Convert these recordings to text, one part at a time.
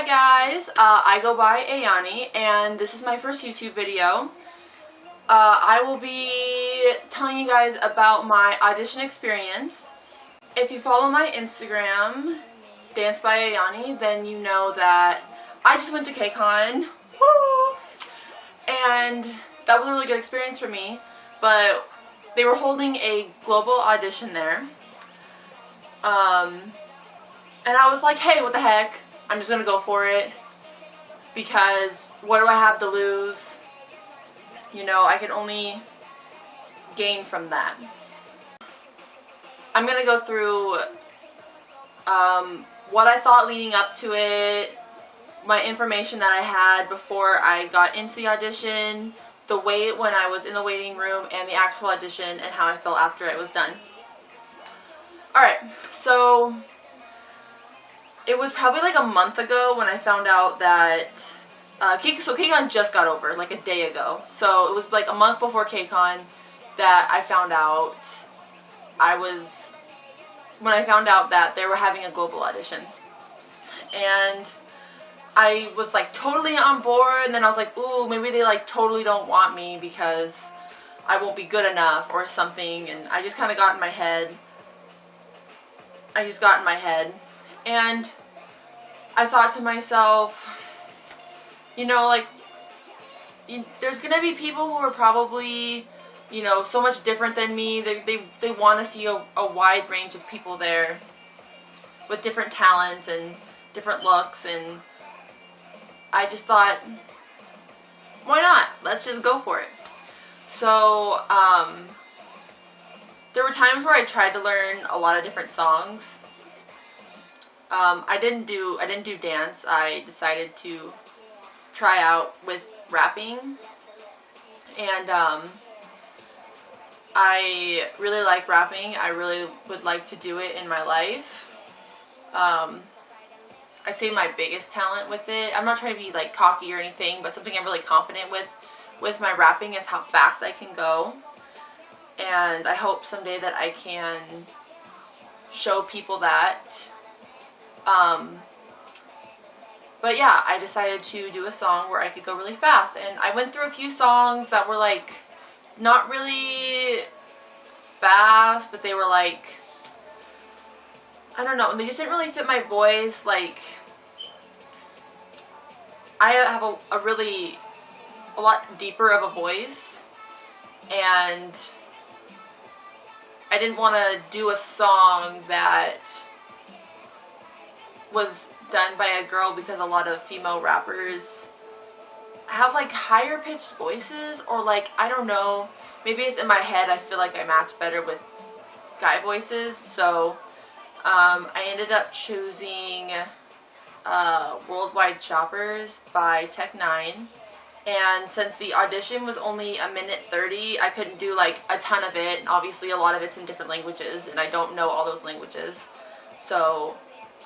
Hi guys, I go by Ayani and this is my first YouTube video. I will be telling you guys about my audition experience. If you follow my Instagram, Dance by Ayani, then you know that I just went to KCON. Woo! And that was a really good experience for me, but they were holding a global audition there. And I was like, hey, what the heck? I'm just gonna go for it, because what do I have to lose? You know, I can only gain from that. I'm gonna go through what I thought leading up to it, my information that I had before I got into the audition, the wait when I was in the waiting room, and the actual audition, and how I felt after it was done. Alright, so it was probably like a month ago when I found out that KCON just got over, like a day ago. So it was like a month before KCON that I found out when I found out that they were having a global audition. And I was like totally on board, and then I was like, ooh, maybe they like totally don't want me because I won't be good enough or something, and I just kind of got in my head. And I thought to myself, you know, like, there's gonna be people who are probably, you know, so much different than me. They want to see a wide range of people there with different talents and different looks, and I just thought, why not? Let's just go for it. So, there were times where I tried to learn a lot of different songs. I didn't do dance. I decided to try out with rapping, and I really like rapping. I really would like to do it in my life. I'd say my biggest talent with it, I'm not trying to be like cocky or anything, but something I'm really confident with my rapping is how fast I can go. And I hope someday that I can show people that. But yeah, I decided to do a song where I could go really fast. And I went through a few songs that were like not really fast, but they were like, I don't know, they just didn't really fit my voice. Like, I have a lot deeper of a voice, and I didn't want to do a song that was done by a girl, because a lot of female rappers have like higher pitched voices, or like, I don't know, maybe it's in my head. I feel like I match better with guy voices. So I ended up choosing Worldwide Shoppers by Tech 9. And since the audition was only a minute 30, I couldn't do like a ton of it. And obviously a lot of it's in different languages, and I don't know all those languages. So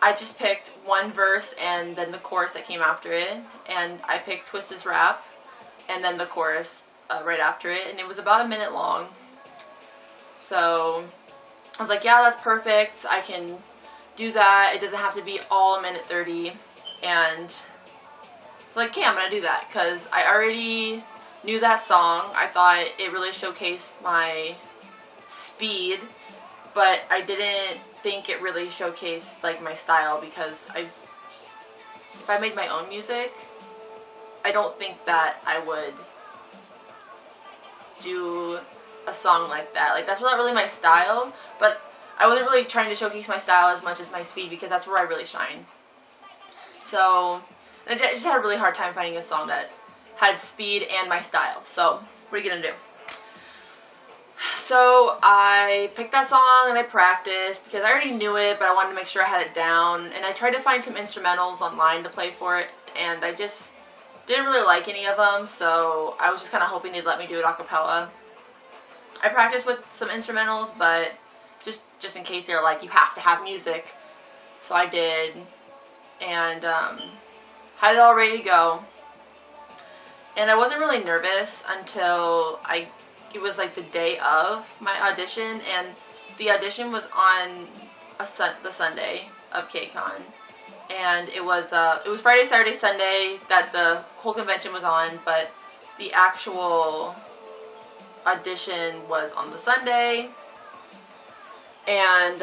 I just picked one verse and then the chorus that came after it. And I picked Twisted's rap and then the chorus right after it. And it was about a minute long. So I was like, yeah, that's perfect. I can do that. It doesn't have to be all a minute 30. And like, yeah, I'm gonna do that, because I already knew that song. I thought it really showcased my speed, but I didn't think it really showcased like my style, because if I made my own music, I don't think that I would do a song like that. Like, that's not really my style, but I wasn't really trying to showcase my style as much as my speed, because that's where I really shine. So I just had a really hard time finding a song that had speed and my style. So what are you gonna do? So I picked that song and I practiced, because I already knew it, but I wanted to make sure I had it down. And I tried to find some instrumentals online to play for it, and I just didn't really like any of them. So I was just kind of hoping they'd let me do it a cappella. I practiced with some instrumentals, but just in case they're like, you have to have music. So I did, and had it all ready to go. And I wasn't really nervous until it was like the day of my audition, and the audition was on the Sunday of KCON. and it was Friday, Saturday, Sunday that the whole convention was on, but the actual audition was on the Sunday. And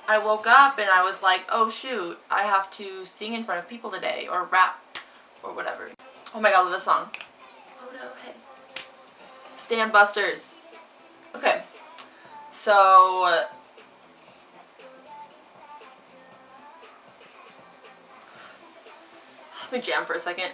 I woke up and I was like, oh shoot, I have to sing in front of people today, or rap, or whatever. Oh my god, I love this song. Oh no, hey. Stand Busters. Okay, so let me jam for a second.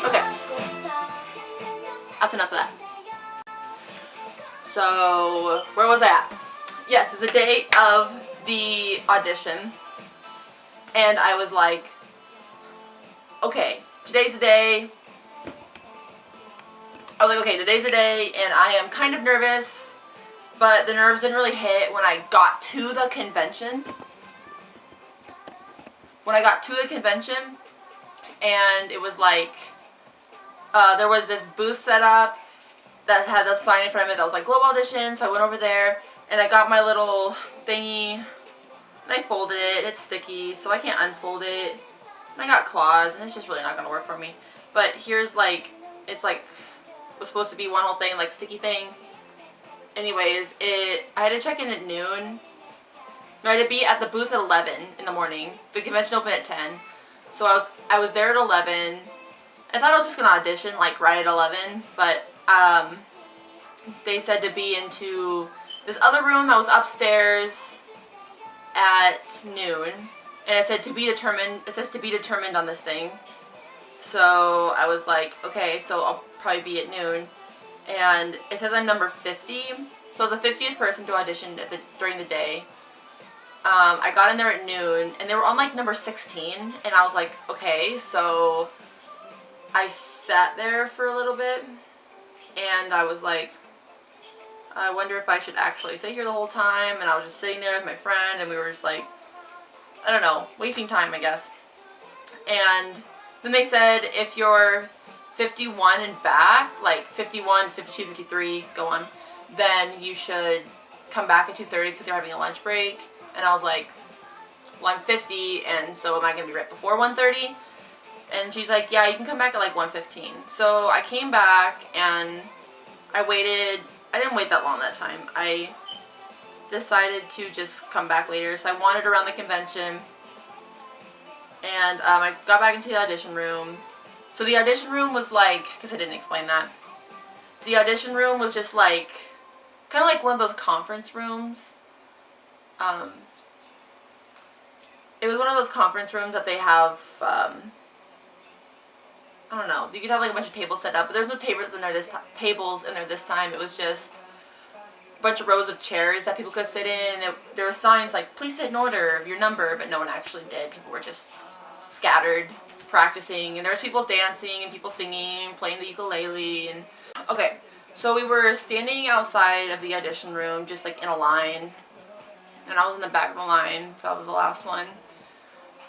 Okay, that's enough of that. So, where was I at? Yes, it was the day of the audition, and I was like, okay, today's the day. I was like, okay, today's the day, and I am kind of nervous, but the nerves didn't really hit when I got to the convention. When I got to the convention, and it was like, there was this booth set up that had a sign in front of it that was like global audition, so I went over there, and I got my little thingy, and I folded it. It's sticky, so I can't unfold it. And I got claws, and it's just really not going to work for me. But here's like, it's like, it was supposed to be one whole thing, like sticky thing. Anyways, I had to check in at noon. No, I had to be at the booth at 11 in the morning. The convention opened at 10. So I was there at 11. I thought I was just going to audition like right at 11, but they said to be into this other room that was upstairs at noon, and it said to be determined. It says to be determined on this thing. So I was like, okay, so I'll probably be at noon, and it says I'm number 50, so I was the 50th person to audition during the day. I got in there at noon, and they were on like number 16, and I was like, okay, so I sat there for a little bit, and I was like, I wonder if I should actually stay here the whole time. And I was just sitting there with my friend, and we were just like, I don't know, wasting time, I guess. And then they said if you're 51 and back, like 51, 52, 53, go on, then you should come back at 2:30 because they're having a lunch break. And I was like, well, I'm 50, and so am I going to be right before 1:30? And she's like, yeah, you can come back at like 1:15. So I came back, and I waited. I didn't wait that long that time. I decided to just come back later. So I wandered around the convention, and I got back into the audition room. So the audition room was like, because I didn't explain that. The audition room was just like, kind of like one of those conference rooms. It was one of those conference rooms that they have, I don't know, you could have like a bunch of tables set up, but there's no tables in there this time. It was just a bunch of rows of chairs that people could sit in. There were signs like, please sit in order of your number, but no one actually did. People were just scattered, practicing, and there was people dancing, and people singing, playing the ukulele, and... Okay, so we were standing outside of the audition room, just like in a line, and I was in the back of the line, so I was the last one.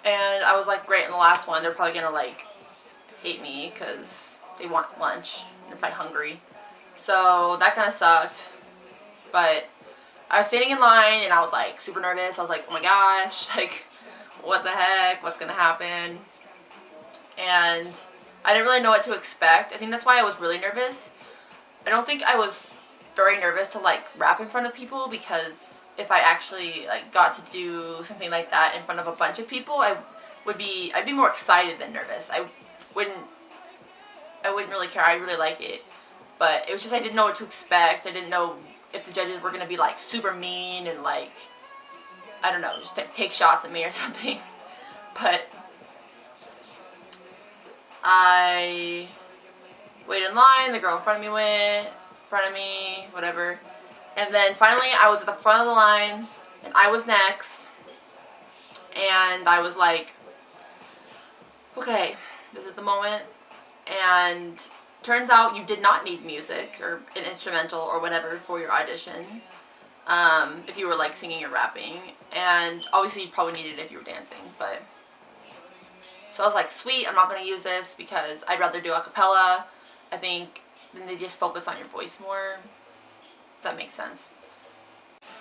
And I was like, great, in the last one, they're probably gonna like hate me because they want lunch and they're probably hungry. So that kind of sucked. But I was standing in line, and I was like super nervous. I was like, oh my gosh, like what the heck, what's gonna happen? And I didn't really know what to expect. I think that's why I was really nervous. I don't think I was very nervous to like rap in front of people, because if I actually like got to do something like that in front of a bunch of people, I'd be more excited than nervous. I wouldn't really care. I'd really like it. But it was just I didn't know what to expect. I didn't know if the judges were going to be like super mean and like, I don't know, just take shots at me or something. But I waited in line, the girl in front of me went, whatever. And then finally I was at the front of the line, and I was next. And I was like, okay, this is the moment. And turns out you did not need music or an instrumental or whatever for your audition. If you were like singing or rapping, and obviously you probably needed it if you were dancing, but so I was like, sweet, I'm not going to use this because I'd rather do a cappella. I think then they just focus on your voice more, if that makes sense.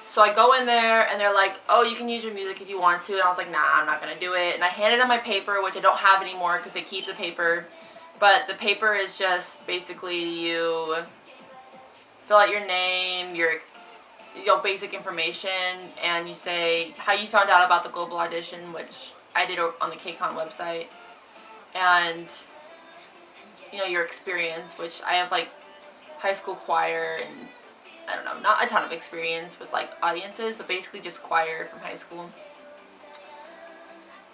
So I go in there and they're like, oh, you can use your music if you want to, and I was like, nah, I'm not going to do it, and I handed them my paper, which I don't have anymore because they keep the paper, but the paper is just basically you fill out your name, your basic information, and you say how you found out about the global audition, which I did on the KCON website, and your experience, which I have like high school choir and I don't know, not a ton of experience with like audiences, but basically just choir from high school.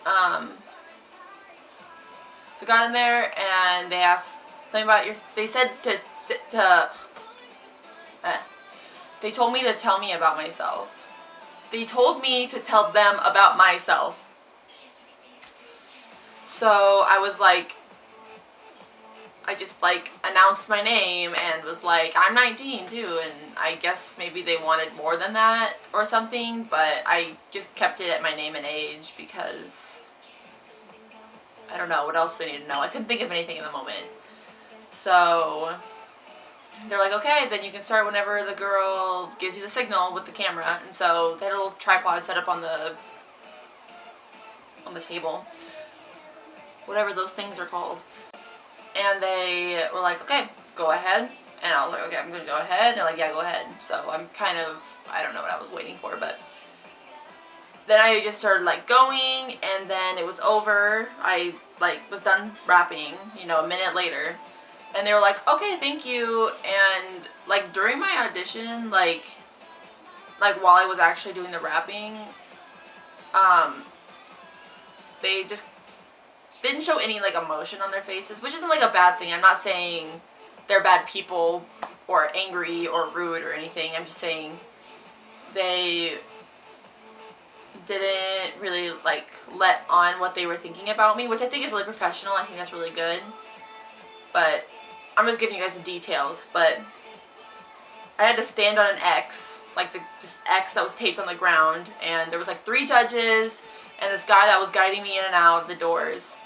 So I got in there and they asked something about they said they told me to tell me about myself. They told me to tell them about myself. So I was like, I just like announced my name and was like, I'm 19 too, and I guess maybe they wanted more than that or something, but I just kept it at my name and age because I don't know, what else do I need to know? I couldn't think of anything in the moment. So they're like, okay, then you can start whenever the girl gives you the signal with the camera. And so they had a little tripod set up on the table, whatever those things are called. And they were like, okay, go ahead. And I was like, okay, I'm going to go ahead. And they're like, yeah, go ahead. So I'm kind of, I don't know what I was waiting for, but then I just started like going, and then it was over. I like was done rapping, a minute later. And they were like, okay, thank you. And like during my audition, like while I was actually doing the rapping, they just didn't show any like emotion on their faces, which isn't like a bad thing. I'm not saying they're bad people or angry or rude or anything. I'm just saying they didn't really like let on what they were thinking about me, which I think is really professional. I think that's really good. But I'm just giving you guys the details. But I had to stand on an X, like this X that was taped on the ground, and there was like 3 judges and this guy that was guiding me in and out of the doors.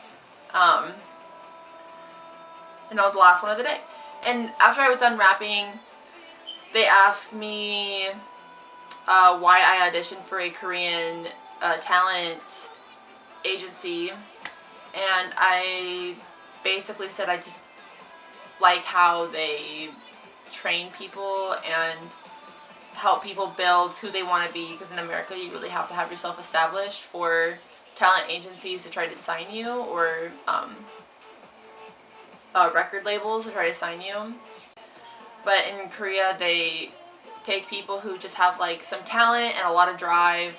And I was the last one of the day. And after I was done rapping, they asked me why I auditioned for a Korean talent agency, and I basically said I just like how they train people and help people build who they want to be, because in America you really have to have yourself established for talent agencies to try to sign you, or record labels to try to sign you. But in Korea they take people who just have like some talent and a lot of drive,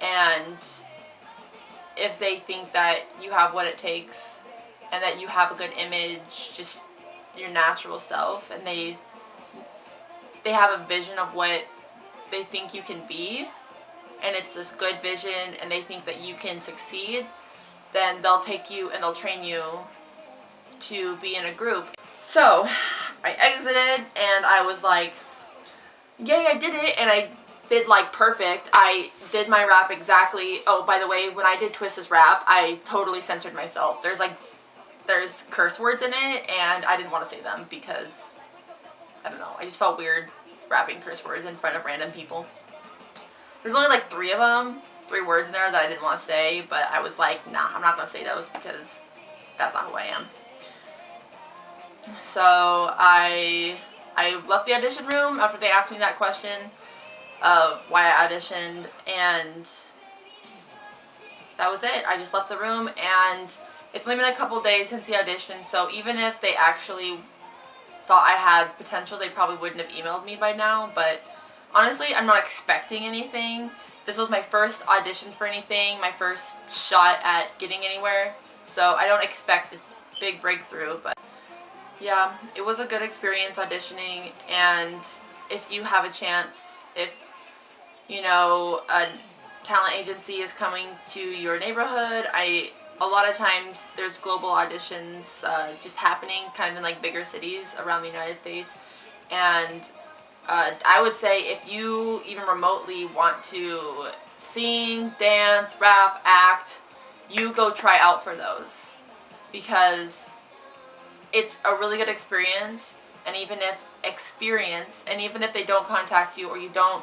and if they think that you have what it takes and that you have a good image, just your natural self, and they have a vision of what they think you can be, and it's this good vision, and they think that you can succeed, then they'll take you and they'll train you to be in a group. So I exited and I was like, yay, I did it, and I did like perfect. I did my rap exactly. Oh, by the way, when I did Twist's rap, I totally censored myself. There's curse words in it, and I didn't want to say them because, I don't know, I just felt weird rapping curse words in front of random people. There's only like 3 of them, 3 words in there that I didn't want to say, but I was like, nah, I'm not going to say those because that's not who I am. So I left the audition room after they asked me that question of why I auditioned, and that was it. I just left the room, and it's only been a couple days since the audition, so even if they actually thought I had potential, they probably wouldn't have emailed me by now. But honestly, I'm not expecting anything. This was my first audition for anything, my first shot at getting anywhere, so I don't expect this big breakthrough. But yeah, it was a good experience auditioning, and if you have a chance, if a talent agency is coming to your neighborhood, I a lot of times there's global auditions just happening kind of in like bigger cities around the United States. And I would say if you even remotely want to sing, dance, rap, act, you go try out for those, because it's a really good experience. And even if they don't contact you or you don't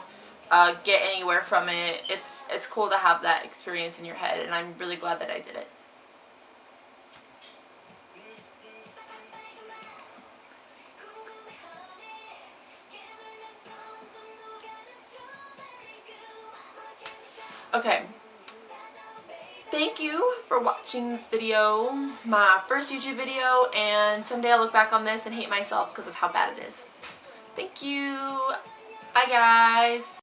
get anywhere from it, it's cool to have that experience in your head, and I'm really glad that I did it. Okay, thank you for watching this video, my first YouTube video, and someday I'll look back on this and hate myself because of how bad it is. Thank you. Bye guys.